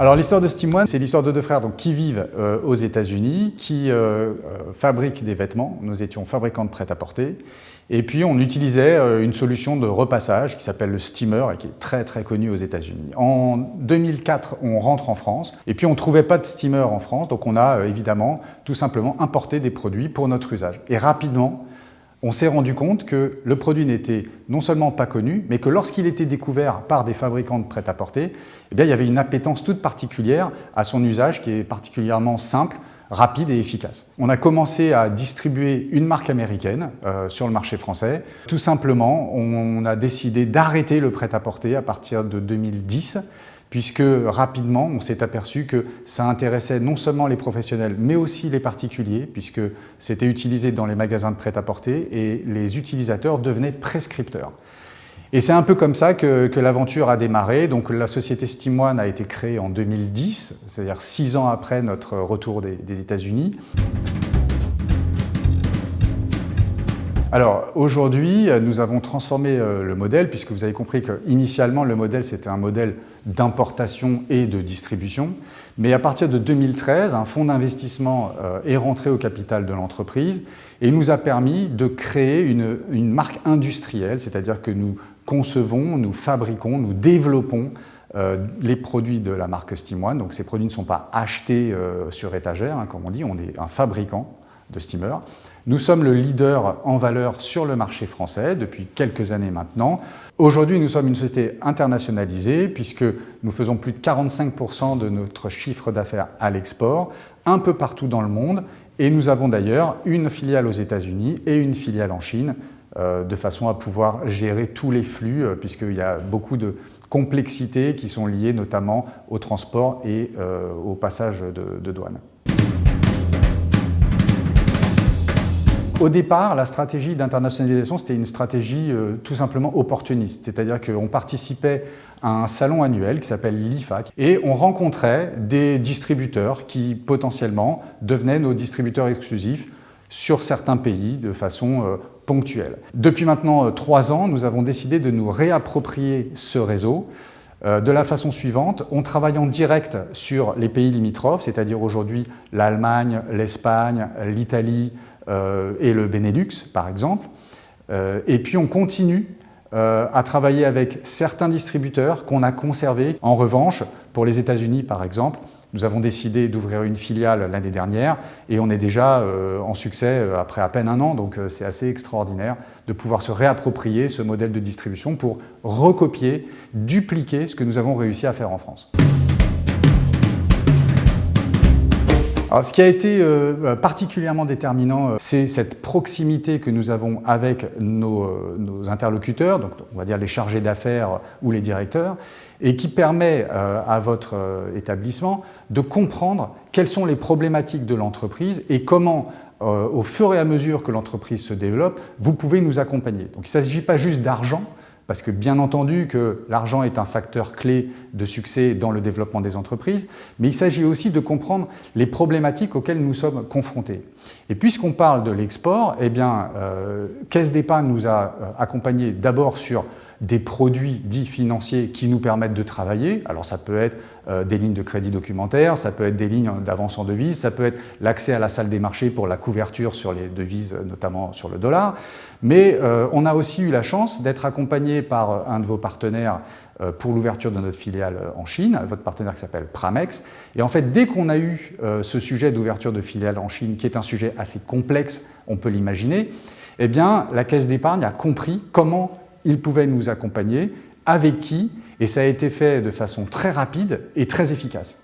Alors l'histoire de Steam One, c'est l'histoire de deux frères donc, qui vivent aux États-Unis, qui fabriquent des vêtements. Nous étions fabricants de prêt-à-porter. Et puis on utilisait une solution de repassage qui s'appelle le steamer et qui est très très connue aux États-Unis. En 2004, on rentre en France et puis on ne trouvait pas de steamer en France, donc on a évidemment tout simplement importé des produits pour notre usage. Et rapidement, on s'est rendu compte que le produit n'était non seulement pas connu, mais que lorsqu'il était découvert par des fabricants de prêt-à-porter, eh bien, il y avait une appétence toute particulière à son usage qui est particulièrement simple, rapide et efficace. On a commencé à distribuer une marque américaine sur le marché français. Tout simplement, on a décidé d'arrêter le prêt-à-porter à partir de 2010, puisque rapidement, on s'est aperçu que ça intéressait non seulement les professionnels, mais aussi les particuliers, puisque c'était utilisé dans les magasins de prêt-à-porter et les utilisateurs devenaient prescripteurs. Et c'est un peu comme ça que l'aventure a démarré. Donc la société Steam One a été créée en 2010, c'est-à-dire 6 ans après notre retour des États-Unis. Alors aujourd'hui, nous avons transformé le modèle, puisque vous avez compris qu'initialement, le modèle, c'était un modèle d'importation et de distribution. Mais à partir de 2013, un fonds d'investissement est rentré au capital de l'entreprise et nous a permis de créer une marque industrielle, c'est-à-dire que nous concevons, nous fabriquons, nous développons les produits de la marque Steam One. Donc ces produits ne sont pas achetés sur étagère, hein, comme on dit, on est un fabricant de steamers. Nous sommes le leader en valeur sur le marché français depuis quelques années maintenant. Aujourd'hui, nous sommes une société internationalisée puisque nous faisons plus de 45% de notre chiffre d'affaires à l'export, un peu partout dans le monde. Et nous avons d'ailleurs une filiale aux États-Unis et une filiale en Chine, de façon à pouvoir gérer tous les flux, puisqu'il y a beaucoup de complexités qui sont liées notamment au transport et au passage de douane. Au départ, la stratégie d'internationalisation, c'était une stratégie tout simplement opportuniste, c'est-à-dire qu'on participait à un salon annuel qui s'appelle l'IFAC et on rencontrait des distributeurs qui potentiellement devenaient nos distributeurs exclusifs sur certains pays de façon ponctuelle. Depuis maintenant 3 ans, nous avons décidé de nous réapproprier ce réseau de la façon suivante, on travaille en direct sur les pays limitrophes, c'est-à-dire aujourd'hui l'Allemagne, l'Espagne, l'Italie, et le Benelux, par exemple. Et puis on continue à travailler avec certains distributeurs qu'on a conservés. En revanche, pour les États-Unis, par exemple, nous avons décidé d'ouvrir une filiale l'année dernière et on est déjà en succès après à peine 1 an, donc c'est assez extraordinaire de pouvoir se réapproprier ce modèle de distribution pour recopier, dupliquer ce que nous avons réussi à faire en France. Alors, ce qui a été particulièrement déterminant, c'est cette proximité que nous avons avec nos interlocuteurs, donc on va dire les chargés d'affaires ou les directeurs, et qui permet à votre établissement de comprendre quelles sont les problématiques de l'entreprise et comment, au fur et à mesure que l'entreprise se développe, vous pouvez nous accompagner. Donc il ne s'agit pas juste d'argent, parce que bien entendu que l'argent est un facteur clé de succès dans le développement des entreprises, mais il s'agit aussi de comprendre les problématiques auxquelles nous sommes confrontés. Et puisqu'on parle de l'export, eh bien, Caisse d'Épargne nous a accompagnés d'abord sur des produits dits financiers qui nous permettent de travailler. Alors ça peut être des lignes de crédit documentaire, ça peut être des lignes d'avance en devises, ça peut être l'accès à la salle des marchés pour la couverture sur les devises, notamment sur le dollar. Mais on a aussi eu la chance d'être accompagné par un de vos partenaires pour l'ouverture de notre filiale en Chine, votre partenaire qui s'appelle Pramex. Et en fait, dès qu'on a eu ce sujet d'ouverture de filiale en Chine, qui est un sujet assez complexe, on peut l'imaginer, eh bien, la Caisse d'Épargne a compris comment il pouvait nous accompagner, avec qui, et ça a été fait de façon très rapide et très efficace.